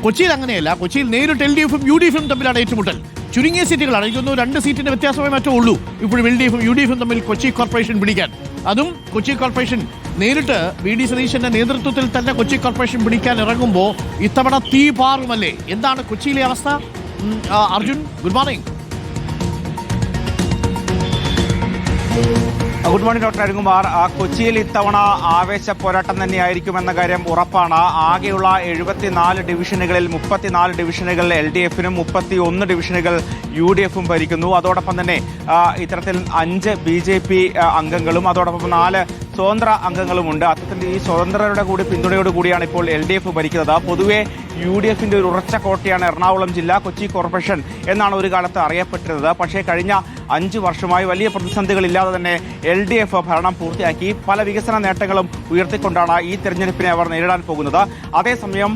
കൊച്ചിയിൽ അങ്ങനെയല്ല. കൊച്ചിയിൽ നേരിട്ട് LDF-ഉം UDF-ഉം തമ്മിലാണ് ഏറ്റുമുട്ടൽ. ചുരുങ്ങിയ സീറ്റുകളാണ്, എനിക്കൊന്നു 2 സീറ്റിന്റെ വ്യത്യാസമേ മറ്റോ ഉള്ളൂ ഇപ്പോഴും LDF-ഉം UDF-ഉം തമ്മിൽ കൊച്ചി കോർപ്പറേഷൻ പിടിക്കാൻ. അതും കൊച്ചി കോർപ്പറേഷൻ നേരിട്ട് VD സതീശന്റെ നേതൃത്വത്തിൽ തന്നെ കൊച്ചി കോർപ്പറേഷൻ പിടിക്കാൻ ഇറങ്ങുമ്പോൾ ഇത്തവണ തീ പാറുമല്ലേ? എന്താണ് കൊച്ചിയിലെ അവസ്ഥ? Arjun, good morning. Good morning doctor Arunkumar. കൊച്ചിയിൽ ഇത്തവണ ആവേശ പോരാട്ടം തന്നെയായിരിക്കുമെന്ന കാര്യം ഉറപ്പാണ്. ആകെയുള്ള 74 ഡിവിഷനുകളിൽ 34 ഡിവിഷനുകൾ LDF-നും 31 ഡിവിഷനുകൾ UDF-ഉം ഭരിക്കുന്നു. അതോടൊപ്പം തന്നെ ഇത്തരത്തിൽ 5 BJP അംഗങ്ങളും അതോടൊപ്പം 4 സ്വതന്ത്ര അംഗങ്ങളുമുണ്ട്. അത്തരത്തിൽ ഈ സ്വതന്ത്രരുടെ കൂടി പിന്തുണയോടുകൂടിയാണ് ഇപ്പോൾ LDF ഭരിക്കുന്നത്. പൊതുവെ UDF-ന്റെ ഒരു ഉറച്ച കോട്ടയാണ് എറണാകുളം ജില്ല, കൊച്ചി കോർപ്പറേഷൻ എന്നാണ് ഒരു കാലത്ത് അറിയപ്പെട്ടിരുന്നത്. പക്ഷേ കഴിഞ്ഞ 5 വർഷമായി വലിയ പ്രതിസന്ധികളില്ലാതെ തന്നെ LDF ഭരണം പൂർത്തിയാക്കി പല വികസന നേട്ടങ്ങളും ഉയർത്തിക്കൊണ്ടാണ് ഈ തെരഞ്ഞെടുപ്പിനെ അവർ നേരിടാൻ പോകുന്നത്. അതേസമയം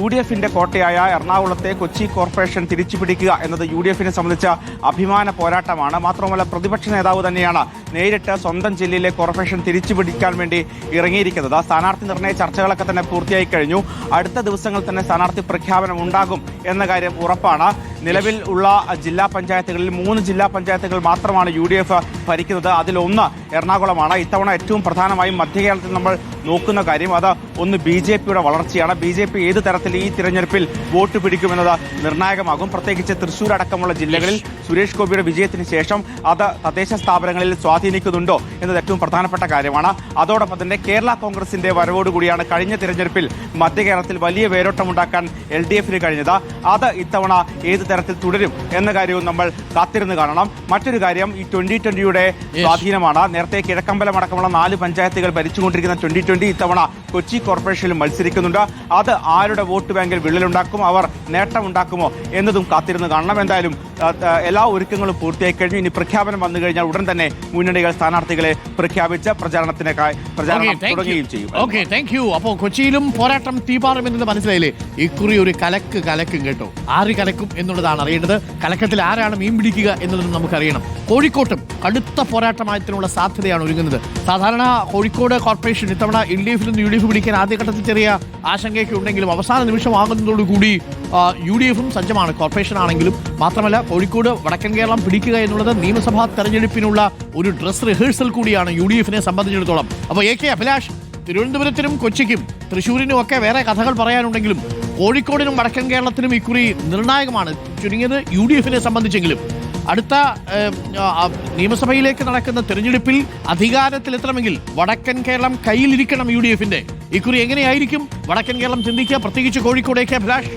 UDF-ന്റെ കോട്ടയായ എറണാകുളത്തെ കൊച്ചി കോർപ്പറേഷൻ തിരിച്ചുപിടിക്കുക എന്നത് UDF-നെ സംബന്ധിച്ച അഭിമാന പോരാട്ടമാണ്. മാത്രമല്ല പ്രതിപക്ഷ നേതാവ് തന്നെയാണ് നേരിട്ട് സ്വന്തം ജില്ലയിലെ കോർപ്പറേഷൻ തിരിച്ചുപിടിക്കാൻ വേണ്ടി ഇറങ്ങിയിരിക്കുന്നത്. സ്ഥാനാർത്ഥി നിർണയ ചർച്ചകളൊക്കെ തന്നെ പൂർത്തിയായി കഴിഞ്ഞു. അടുത്ത ദിവസങ്ങളിൽ തന്നെ സ്ഥാനാർത്ഥി പ്രഖ്യാപനം ഉണ്ടാകും എന്ന കാര്യം ഉറപ്പാണ്. നിലവിൽ ഉള്ള ജില്ലാ പഞ്ചായത്തുകളിൽ 3 ജില്ലാ പഞ്ചായത്തുകൾ മാത്രമാണ് UDF ഭരിക്കുന്നത്. അതിലൊന്ന് എറണാകുളമാണ്. ഇത്തവണ ഏറ്റവും പ്രധാനമായും മധ്യകേരളത്തിൽ നമ്മൾ നോക്കുന്ന കാര്യം അത് ഒന്ന് BJPയുടെ വളർച്ചയാണ്. BJP ഏത് തരത്തിൽ ഈ തിരഞ്ഞെടുപ്പിൽ വോട്ട് പിടിക്കുമെന്നത് നിർണായകമാകും. പ്രത്യേകിച്ച് തൃശ്ശൂർ അടക്കമുള്ള ജില്ലകളിൽ സുരേഷ് ഗോപിയുടെ വിജയത്തിന് ശേഷം അത് തദ്ദേശ സ്ഥാപനങ്ങളിൽ സ്വാധീനിക്കുന്നുണ്ടോ എന്നത് ഏറ്റവും പ്രധാനപ്പെട്ട കാര്യമാണ്. അതോടൊപ്പം തന്നെ കേരള കോൺഗ്രസിന്റെ വരവോടുകൂടിയാണ് കഴിഞ്ഞ തിരഞ്ഞെടുപ്പിൽ മധ്യകേരളത്തിൽ വലിയ വേരോട്ടമുണ്ടാക്കാൻ LDF-ന് കഴിഞ്ഞത്. അത് ഇത്തവണ ഏത് തരത്തിൽ തുടരും എന്ന കാര്യവും നമ്മൾ കാത്തിരുന്ന് കാണണം. മറ്റൊരു കാര്യം ഈ 2020യുടെ സ്വാധീനമാണ്. നേരത്തെ കിഴക്കമ്പലം അടക്കമുള്ള 4 പഞ്ചായത്തുകൾ ഭരിച്ചുകൊണ്ടിരിക്കുന്ന 2020 ഇത്തവണ കൊച്ചി കോർപ്പറേഷനിൽ മത്സരിക്കുന്നുണ്ട്. അത് ആരുടെ വോട്ട് ബാങ്കിൽ വിള്ളലുണ്ടാക്കും, അവർ നേട്ടമുണ്ടാക്കുമോ എന്നതും കാത്തിരുന്ന് കാണണം. എന്തായാലും എല്ലാ ഒരുക്കങ്ങളും പൂർത്തിയായി കഴിഞ്ഞു. ഇനി പ്രഖ്യാപനം വന്നു കഴിഞ്ഞാൽ ഉടൻ തന്നെ മുന്നണികൾ സ്ഥാനാർത്ഥികളെ പ്രഖ്യാപിച്ച് പ്രചരണം തുടങ്ങുകയും ചെയ്യും. Okay, thank you. അപ്പോൾ കൊച്ചിയിലും പോരാട്ടം തീപാറുമെന്നത് മനസ്സിലായില്ലേ? ഇക്കുറി ഒരു കലക്കും കേട്ടോ. ആര് കലക്കും എന്നുള്ളതാണ് അറിയേണ്ടത്. കലക്കത്തിൽ ആരാണ് മീൻ പിടിക്കുക എന്നുള്ളതും നമുക്കറിയണം. കോഴിക്കോട്ടും കടുത്ത പോരാട്ടമായത്തിനുള്ള സാധ്യതയാണ് ഒരുങ്ങുന്നത്. സാധാരണ കോഴിക്കോട് കോർപ്പറേഷൻ ഇത്തവണ LDF-ൽ നിന്ന് UDF പിടിക്കാൻ ആദ്യഘട്ടത്തിൽ ചെറിയ ആശങ്കയൊക്കെ ഉണ്ടെങ്കിലും അവസാന നിമിഷമാകുന്നതോടുകൂടി UDF-ഉം സജ്ജമാണ്, കോർപ്പറേഷൻ ആണെങ്കിലും. മാത്രമല്ല കോഴിക്കോട് വടക്കൻ കേരളം പിടിക്കുക എന്നുള്ളത് നിയമസഭാ തെരഞ്ഞെടുപ്പിനുള്ള ഒരു ഡ്രസ് റിഹേഴ്സൽ കൂടിയാണ് UDF-നെ സംബന്ധിച്ചിടത്തോളം. അപ്പോൾ AK അഭിലാഷ്, തിരുവനന്തപുരത്തിനും കൊച്ചിക്കും തൃശ്ശൂരിനും ഒക്കെ വേറെ കഥകൾ പറയാനുണ്ടെങ്കിലും കോഴിക്കോടിനും വടക്കൻ കേരളത്തിനും ഇക്കുറി നിർണായകമാണ്, ചുരുങ്ങിയത് UDF-നെ സംബന്ധിച്ചെങ്കിലും. അടുത്ത നിയമസഭയിലേക്ക് നടക്കുന്ന തെരഞ്ഞെടുപ്പിൽ അധികാരത്തിലെത്തണമെങ്കിൽ വടക്കൻ കേരളം കയ്യിലിരിക്കണം UDF-ന്റെ. ഇക്കുറി എങ്ങനെയായിരിക്കും വടക്കൻ കേരളം ചിന്തിക്കുക, പ്രത്യേകിച്ച് കോഴിക്കോടേക്ക് അഭിലാഷ്?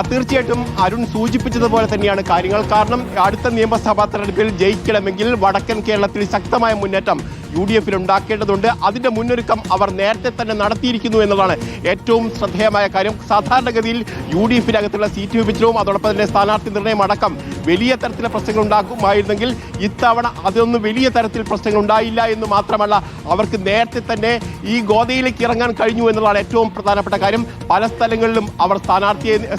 തീർച്ചയായിട്ടും അരുൺ സൂചിപ്പിച്ചതുപോലെ തന്നെയാണ് കാര്യങ്ങൾ. കാരണം അടുത്ത നിയമസഭാ തെരഞ്ഞെടുപ്പിൽ ജയിക്കണമെങ്കിൽ വടക്കൻ കേരളത്തിൽ ശക്തമായ മുന്നേറ്റം UDF-ൽ ഉണ്ടാക്കേണ്ടതുണ്ട്. അതിന്റെ മുന്നൊരുക്കം അവർ നേരത്തെ തന്നെ നടത്തിയിരിക്കുന്നു എന്നതാണ് ഏറ്റവും ശ്രദ്ധേയമായ കാര്യം. സാധാരണഗതിയിൽ UDF-നകത്തുള്ള സീറ്റ് വിഭജനവും അതോടൊപ്പം തന്നെ സ്ഥാനാർത്ഥി നിർണയം അടക്കം വലിയ തരത്തിലുള്ള പ്രശ്നങ്ങൾ ഉണ്ടാക്കുമായിരുന്നെങ്കിൽ ഇത്തവണ അതൊന്നും വലിയ തരത്തിൽ പ്രശ്നങ്ങൾ ഉണ്ടായില്ല എന്ന് മാത്രമല്ല, അവർക്ക് നേരത്തെ തന്നെ ഈ ഗോതയിലേക്ക് ഇറങ്ങാൻ കഴിഞ്ഞു എന്നുള്ളതാണ് ഏറ്റവും പ്രധാനപ്പെട്ട കാര്യം. പല സ്ഥലങ്ങളിലും അവർ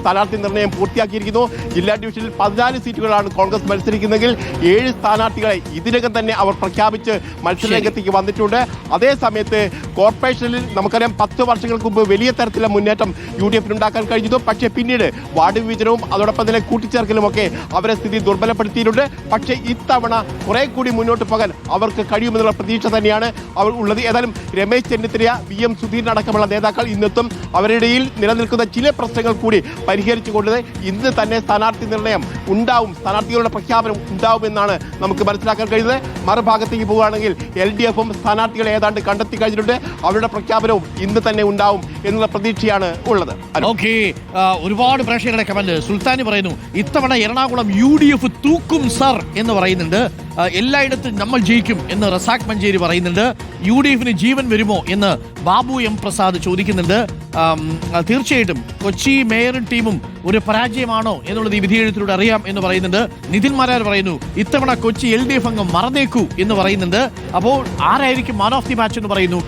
സ്ഥാനാർത്ഥി നിർണയം പൂർത്തിയാക്കിയിരിക്കുന്നു. ജില്ലാ ഡിവിഷനിൽ 14 സീറ്റുകളാണ് കോൺഗ്രസ് മത്സരിക്കുന്നതെങ്കിൽ 7 സ്ഥാനാർത്ഥികളെ ഇതിനകം തന്നെ അവർ പ്രഖ്യാപിച്ച് മത്സരരംഗത്തേക്ക് വന്നിട്ടുണ്ട്. അതേ സമയത്ത് കോർപ്പറേഷനിൽ നമുക്കറിയാം 10 വർഷങ്ങൾക്ക് മുമ്പ് വലിയ തരത്തിലുള്ള മുന്നേറ്റം UDF-ന് ഉണ്ടാക്കാൻ കഴിഞ്ഞു. പക്ഷേ പിന്നീട് വാർഡ് വിഭജനവും അതോടൊപ്പം തന്നെ കൂട്ടിച്ചേർക്കലും ഒക്കെ അവരെ സ്ഥിതി ദുർബലപ്പെടുത്തിയിട്ടുണ്ട്. പക്ഷേ ഇത്തവണ കുറെ കൂടി മുന്നോട്ട് പോകാൻ അവർക്ക് കഴിയുമെന്നുള്ള പ്രതീക്ഷ തന്നെയാണ് അവർ ഉള്ളത്. ഏതായാലും രമേശ് ചെന്നിത്തല, VM സുധീരൻ അടക്കമുള്ള നേതാക്കൾ ഇന്നെത്തും. അവരുടെ ഇടയിൽ നിലനിൽക്കുന്ന ചില പ്രശ്നങ്ങൾ കൂടി പരിഹരിച്ചുകൊണ്ട് ഇന്ന് തന്നെ സ്ഥാനാർത്ഥി നിർണയം ഉണ്ടാവും, സ്ഥാനാർത്ഥികളുടെ പ്രഖ്യാപനം ഉണ്ടാവുമെന്നാണ് നമുക്ക് മനസ്സിലാക്കാൻ കഴിയുന്നത്. മറുഭാഗത്തേക്ക് പോവുകയാണെങ്കിൽ LDF-ഉം സ്ഥാനാർത്ഥികളെ ഏതാണ്ട് കണ്ടെത്തി കഴിഞ്ഞിട്ടുണ്ട്. അവരുടെ പ്രഖ്യാപനവും ഇന്ന് തന്നെ ഉണ്ടാവും എന്നുള്ള പ്രതീക്ഷയാണ് ഉള്ളത്. ഓക്കെ, ഒരുപാട് പ്രേക്ഷകരുടെ കമന്റ്. സുൽത്താനി പറയുന്നു ഇത്തവണ എറണാകുളം UDF തൂക്കും സർ എന്ന് പറയുന്നുണ്ട്. എല്ലായിടത്തും നമ്മൾ ജയിക്കും എന്ന് റസാഖ് മഞ്ചേരി പറയുന്നുണ്ട്. UDF-ന് ജീവൻ വരുമോ എന്ന് ബാബു M പ്രസാദ് ചോദിക്കുന്നുണ്ട്. തീർച്ചയായിട്ടും കൊച്ചി മേയറും ടീമും ഒരു പരാജയമാണോ എന്നുള്ളത് ഈ വിധിയെഴുത്തിലൂടെ അറിയാം എന്ന് പറയുന്നുണ്ട്. നിതിൻ മാരാർ പറയുന്നു ഇത്തവണ കൊച്ചി LDF അംഗം മറന്നേക്കൂ എന്ന് പറയുന്നുണ്ട്. അപ്പോൾ ആരായിരിക്കും മാൻ ഓഫ് ദി മാച്ച് എന്ന് പറയുന്നു.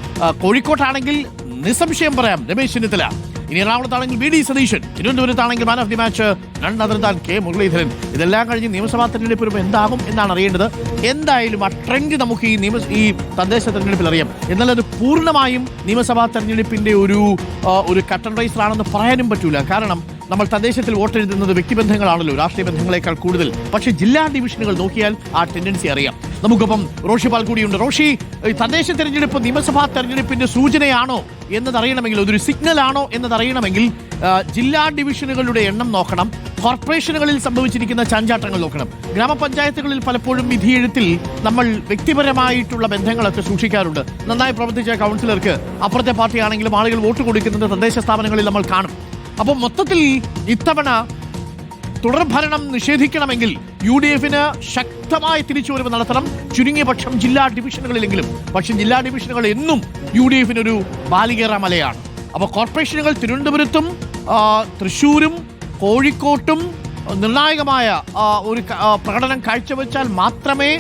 കോഴിക്കോട്ടാണെങ്കിൽ നിസ്സംശയം പറയാം രമേശ് ചെന്നിത്തല. ഇനി എറണാകുളത്താണെങ്കിൽ വി ഡി സതീശൻ, തിരുവനന്തപുരത്താണെങ്കിൽ മാൻ ഓഫ് ദി മാച്ച് രണ്ടാമതാൻ കെ മുരളീധരൻ. ഇതെല്ലാം കഴിഞ്ഞ് നിയമസഭാ തെരഞ്ഞെടുപ്പ് വരുമ്പോൾ എന്താകും എന്നാണ് അറിയേണ്ടത്. എന്തായാലും ആ ട്രെൻഡ് നമുക്ക് ഈ തദ്ദേശ തെരഞ്ഞെടുപ്പിൽ അറിയാം. എന്നാൽ അത് പൂർണ്ണമായും നിയമസഭാ തെരഞ്ഞെടുപ്പിന്റെ ഒരു കട്ടൺ റൈസർ ആണെന്ന് പറയാനും പറ്റൂല. കാരണം നമ്മൾ തദ്ദേശത്തിൽ വോട്ടെഴുതുന്നത് വ്യക്തിബന്ധങ്ങളാണല്ലോ, രാഷ്ട്രീയ ബന്ധങ്ങളെക്കാൾ കൂടുതൽ. പക്ഷേ ജില്ലാ ഡിവിഷനുകൾ നോക്കിയാൽ ആ ടെൻഡൻസി അറിയാം. നമുക്കൊപ്പം റോഷി പാൽ കൂടിയുണ്ട്. റോഷി, തദ്ദേശ തെരഞ്ഞെടുപ്പ് നിയമസഭാ തെരഞ്ഞെടുപ്പിന്റെ സൂചനയാണോ എന്നതറിയണമെങ്കിൽ, അതൊരു സിഗ്നൽ ആണോ എന്നതറിയണമെങ്കിൽ ജില്ലാ ഡിവിഷനുകളുടെ എണ്ണം നോക്കണം, കോർപ്പറേഷനുകളിൽ സംഭവിച്ചിരിക്കുന്ന ചാഞ്ചാട്ടങ്ങൾ നോക്കണം. ഗ്രാമപഞ്ചായത്തുകളിൽ പലപ്പോഴും വിധിയെഴുത്തിൽ നമ്മൾ വ്യക്തിപരമായിട്ടുള്ള ബന്ധങ്ങളൊക്കെ സൂക്ഷിക്കാറുണ്ട്. നന്നായി പ്രവർത്തിച്ച കൗൺസിലർക്ക് അപ്പുറത്തെ പാർട്ടിയാണെങ്കിലും ആളുകൾ വോട്ട് കൊടുക്കുന്നത് തദ്ദേശ സ്ഥാപനങ്ങളിൽ നമ്മൾ കാണും. അപ്പോൾ മൊത്തത്തിൽ ഇത്തവണ തുടർഭരണം നിഷേധിക്കണമെങ്കിൽ UDF-ന് ശക്തമായ തിരിച്ചുവരവ് നടത്തണം, ചുരുങ്ങിയ പക്ഷം ജില്ലാ ഡിവിഷനുകളിലെങ്കിലും. പക്ഷെ ജില്ലാ ഡിവിഷനുകൾ എന്നും UDF-നൊരു ബാലികേറ മലയാണ്. അപ്പോൾ കോർപ്പറേഷനുകൾ തിരുവനന്തപുരത്തും തൃശ്ശൂരും കോഴിക്കോട്ടും നിർണായകമായ ഒരു പ്രകടനം കാഴ്ചവെച്ചാൽ മാത്രമേ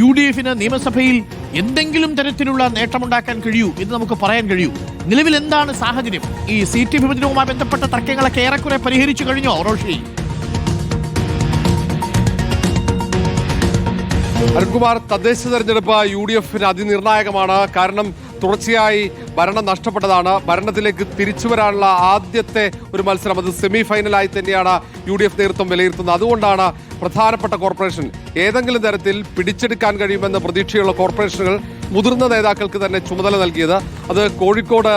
UDF-ന് നിയമസഭയിൽ എന്തെങ്കിലും തരത്തിലുള്ള നേട്ടമുണ്ടാക്കാൻ കഴിയൂ എന്ന് നമുക്ക് പറയാൻ കഴിയൂ. നിലവിൽ എന്താണ് സാഹചര്യം? ഈ സീറ്റ് വിഭജനവുമായി ബന്ധപ്പെട്ട തർക്കങ്ങളൊക്കെ ഏറെക്കുറെ പരിഹരിച്ചു കഴിഞ്ഞോ റോഷി? അരുൺകുമാർ, തദ്ദേശ തെരഞ്ഞെടുപ്പ് UDF-ന് അതിനിർണായകമാണ്. കാരണം തുടർച്ചയായി ഭരണം നഷ്ടപ്പെട്ടതാണ്. ഭരണത്തിലേക്ക് തിരിച്ചു വരാനുള്ള ആദ്യത്തെ ഒരു മത്സരം, അത് സെമി ഫൈനലായി തന്നെയാണ് UDF നേതൃത്വം വിലയിരുത്തുന്നത്. അതുകൊണ്ടാണ് പ്രധാനപ്പെട്ട കോർപ്പറേഷൻ ഏതെങ്കിലും തരത്തിൽ പിടിച്ചെടുക്കാൻ കഴിയുമെന്ന പ്രതീക്ഷയുള്ള കോർപ്പറേഷനുകൾ മുതിർന്ന നേതാക്കൾക്ക് തന്നെ ചുമതല നൽകിയത്. അത് കോഴിക്കോട്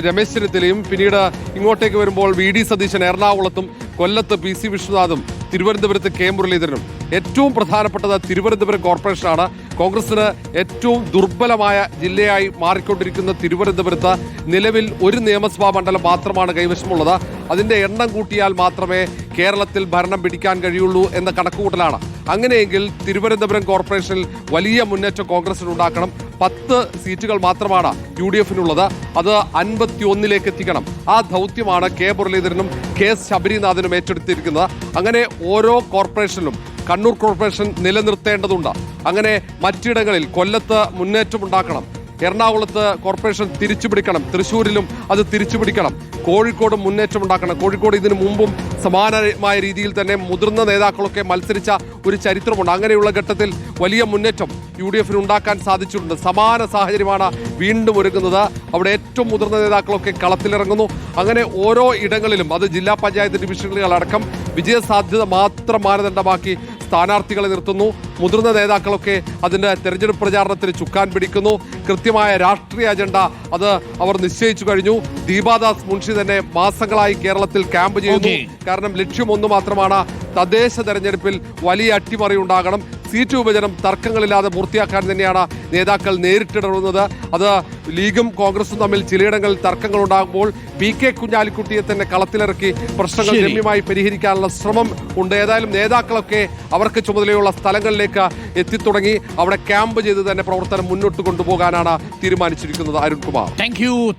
രമേശ് ചെന്നിത്തലയും, പിന്നീട് ഇങ്ങോട്ടേക്ക് വരുമ്പോൾ VD സതീശൻ എറണാകുളത്തും, കൊല്ലത്ത് PC വിശ്വനാഥും, തിരുവനന്തപുരത്ത് കെ മുരളീധരനും. ഏറ്റവും പ്രധാനപ്പെട്ടത് തിരുവനന്തപുരം കോർപ്പറേഷനാണ്. കോൺഗ്രസിന് ഏറ്റവും ദുർബലമായ ജില്ലയായി മാറിക്കൊണ്ടിരിക്കുന്ന തിരുവനന്തപുരത്ത് നിലവിൽ ഒരു നിയമസഭാ മണ്ഡലം മാത്രമാണ് കൈവശമുള്ളത്. അതിന്റെ എണ്ണം കൂട്ടിയാൽ മാത്രമേ കേരളത്തിൽ ഭരണം പിടിക്കാൻ കഴിയുള്ളൂ എന്ന കണക്കുകൂട്ടലാണ്. അങ്ങനെയെങ്കിൽ തിരുവനന്തപുരം കോർപ്പറേഷനിൽ വലിയ മുന്നേറ്റം കോൺഗ്രസിന് ഉണ്ടാക്കണം. 10 സീറ്റുകൾ മാത്രമാണ് UDF-നുള്ളത്. അത് 51-ലേക്ക് എത്തിക്കണം. ആ ദൗത്യമാണ് കെ മുരളീധരനും കെ ശബരിനാഥനും ഏറ്റെടുത്തിരിക്കുന്നത്. അങ്ങനെ ഓരോ കോർപ്പറേഷനിലും കണ്ണൂർ കോർപ്പറേഷൻ നിലനിർത്തേണ്ടതുണ്ട്. അങ്ങനെ മറ്റിടങ്ങളിൽ കൊല്ലത്ത് മുന്നേറ്റമുണ്ടാക്കണം, എറണാകുളത്ത് കോർപ്പറേഷൻ തിരിച്ചുപിടിക്കണം, തൃശ്ശൂരിലും അത് തിരിച്ചുപിടിക്കണം, കോഴിക്കോട് മുന്നേറ്റമുണ്ടാക്കണം. കോഴിക്കോട് ഇതിനു മുമ്പും സമാനമായ രീതിയിൽ തന്നെ മുതിർന്ന നേതാക്കളൊക്കെ മത്സരിച്ച ഒരു ചരിത്രമുണ്ട്. അങ്ങനെയുള്ള ഘട്ടത്തിൽ വലിയ മുന്നേറ്റം UDF-ന് ഉണ്ടാക്കാൻ സാധിച്ചിട്ടുണ്ട്. സമാന സാഹചര്യമാണ് വീണ്ടും ഒരുങ്ങുന്നത്. അവിടെ ഏറ്റവും മുതിർന്ന നേതാക്കളൊക്കെ കളത്തിലിറങ്ങുന്നു. അങ്ങനെ ഓരോ ഇടങ്ങളിലും, അത് ജില്ലാ പഞ്ചായത്ത് ഡിവിഷനുകളടക്കം, വിജയസാധ്യത മാത്രം മാനദണ്ഡമാക്കി സ്ഥാനാർത്ഥികളെ നിർത്തുന്നു. മുതിർന്ന നേതാക്കളൊക്കെ അതിൻ്റെ തെരഞ്ഞെടുപ്പ് പ്രചാരണത്തിന് ചുക്കാൻ പിടിക്കുന്നു. കൃത്യമായ രാഷ്ട്രീയ അജണ്ട അത് അവർ നിശ്ചയിച്ചു കഴിഞ്ഞു. ദീപാദാസ് മുൻഷി തന്നെ മാസങ്ങളായി കേരളത്തിൽ ക്യാമ്പ് ചെയ്യുന്നു. കാരണം ലക്ഷ്യം ഒന്ന് മാത്രമാണ്, തദ്ദേശ തെരഞ്ഞെടുപ്പിൽ വലിയ അട്ടിമറി ഉണ്ടാകണം. സീറ്റ് വിഭജനം തർക്കങ്ങളില്ലാതെ പൂർത്തിയാക്കാൻ തന്നെയാണ് നേതാക്കൾ നേരിട്ടിടറുന്നത്. അത് ലീഗും കോൺഗ്രസും തമ്മിൽ ചിലയിടങ്ങളിൽ തർക്കങ്ങൾ ഉണ്ടാകുമ്പോൾ PK കുഞ്ഞാലിക്കുട്ടിയെ തന്നെ കളത്തിലിറക്കി പ്രശ്നങ്ങൾ രമ്യമായി പരിഹരിക്കാനുള്ള ശ്രമം ഉണ്ട്. ഏതായാലും നേതാക്കളൊക്കെ അവർക്ക് ചുമതലയുള്ള സ്ഥലങ്ങളിലേക്ക് എത്തിത്തുടങ്ങി. അവിടെ ക്യാമ്പ് ചെയ്ത് തന്നെ പ്രവർത്തനം മുന്നോട്ട് കൊണ്ടുപോകാനാണ് തീരുമാനിച്ചിരിക്കുന്നത്. അരുൺകുമാർ,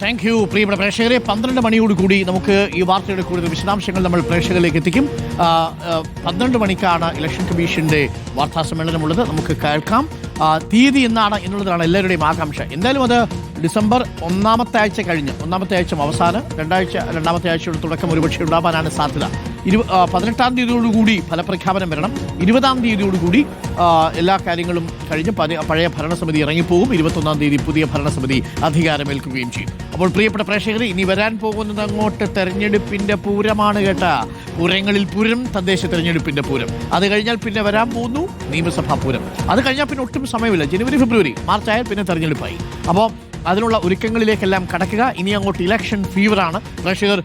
താങ്ക് യു പ്രിയപ്പെട്ട പ്രേക്ഷകരെ. 12 മണിയോടുകൂടി നമുക്ക് ഈ വാർത്തയുടെ കൂടുതൽ വിശദാംശങ്ങൾ നമ്മൾ പ്രേക്ഷകരിലേക്ക് എത്തിക്കും. 12 മണിക്കാണ് ഇലക്ഷൻ കമ്മീഷന്റെ വാർത്താ സമ്മേളനമുള്ളത്. നമുക്ക് കേൾക്കാം. തീയതി എന്നാണ് എന്നുള്ളതാണ് എല്ലാവരുടെയും ആകാംക്ഷ. എന്തായാലും അത് ഡിസംബർ 1-ാമത്തെ ആഴ്ച കഴിഞ്ഞ്, 1-ാമത്തെ ആഴ്ച അവസാനം, രണ്ടാമത്തെ ആഴ്ചയുടെ തുടക്കം ഒരുപക്ഷെ ഉണ്ടാവാനാണ് സാധ്യത. 18-ാം തീയതിയോടുകൂടി ഫലപ്രഖ്യാപനം വരണം. 20-ാം തീയതിയോടുകൂടി എല്ലാ കാര്യങ്ങളും കഴിഞ്ഞ് പഴയ ഭരണസമിതി ഇറങ്ങിപ്പോകും. 21-ാം തീയതി പുതിയ ഭരണസമിതി അധികാരമേൽക്കുകയും ചെയ്യും. അപ്പോൾ പ്രിയപ്പെട്ട പ്രേക്ഷകരെ, ഇനി വരാൻ പോകുന്നത് അങ്ങോട്ട് തെരഞ്ഞെടുപ്പിന്റെ പൂരമാണ് കേട്ട. പൂരങ്ങളിൽ പൂരം, തദ്ദേശ തെരഞ്ഞെടുപ്പിന്റെ പൂരം. അത് കഴിഞ്ഞാൽ പിന്നെ വരാൻ പോകുന്നു നിയമസഭാ പൂരം. അത് കഴിഞ്ഞാൽ പിന്നെ ഒട്ടും സമയമില്ല. ജനുവരി, ഫെബ്രുവരി, മാർച്ച് ആയാൽ പിന്നെ തെരഞ്ഞെടുപ്പായി. അപ്പോൾ അതിനുള്ള ഒരുക്കങ്ങളിലേക്കെല്ലാം കടക്കുക. ഇനി അങ്ങോട്ട് ഇലക്ഷൻ ഫീവറാണ്. പ്രേക്ഷകർ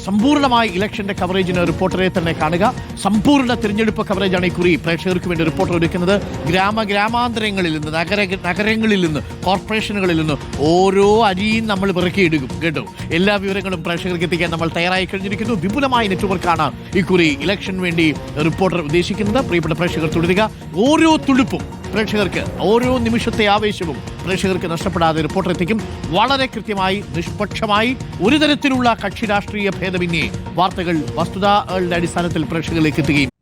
സമ്പൂർണ്ണമായി ഇലക്ഷന്റെ കവറേജിന് റിപ്പോർട്ടറെ തന്നെ കാണുക. സമ്പൂർണ്ണ തിരഞ്ഞെടുപ്പ് കവറേജാണ് ഇക്കുറി പ്രേക്ഷകർക്ക് വേണ്ടി റിപ്പോർട്ടർ ഒരുക്കുന്നത്. ഗ്രാമാന്തരങ്ങളിൽ നിന്ന്, നഗരങ്ങളിൽ നിന്ന്, കോർപ്പറേഷനുകളിൽ നിന്ന് ഓരോ അരിയും നമ്മൾ പിറക്കിയെടുക്കും കേട്ടോ. എല്ലാ വിവരങ്ങളും പ്രേക്ഷകർക്ക് എത്തിക്കാൻ നമ്മൾ തയ്യാറായി കഴിഞ്ഞിരിക്കുന്നു. വിപുലമായ നെറ്റ്വർക്കാണ് ഇക്കുറി ഇലക്ഷൻ വേണ്ടി റിപ്പോർട്ടർ ഉദ്ദേശിക്കുന്നത്. പ്രിയപ്പെട്ട പ്രേക്ഷകർ തുടരുക. ഓരോ തുടുപ്പും പ്രേക്ഷകർക്ക്, ഓരോ നിമിഷത്തെ ആവേശവും പ്രേക്ഷകർക്ക് നഷ്ടപ്പെടാതെ റിപ്പോർട്ടർ എത്തിക്കും. വളരെ കൃത്യമായി, നിഷ്പക്ഷമായി, ഒരു തരത്തിലുള്ള കക്ഷി രാഷ്ട്രീയ ഭേദമന്യേ വാർത്തകൾ വസ്തുതകളുടെ അടിസ്ഥാനത്തിൽ പ്രേക്ഷകരിലേക്ക് എത്തുകയും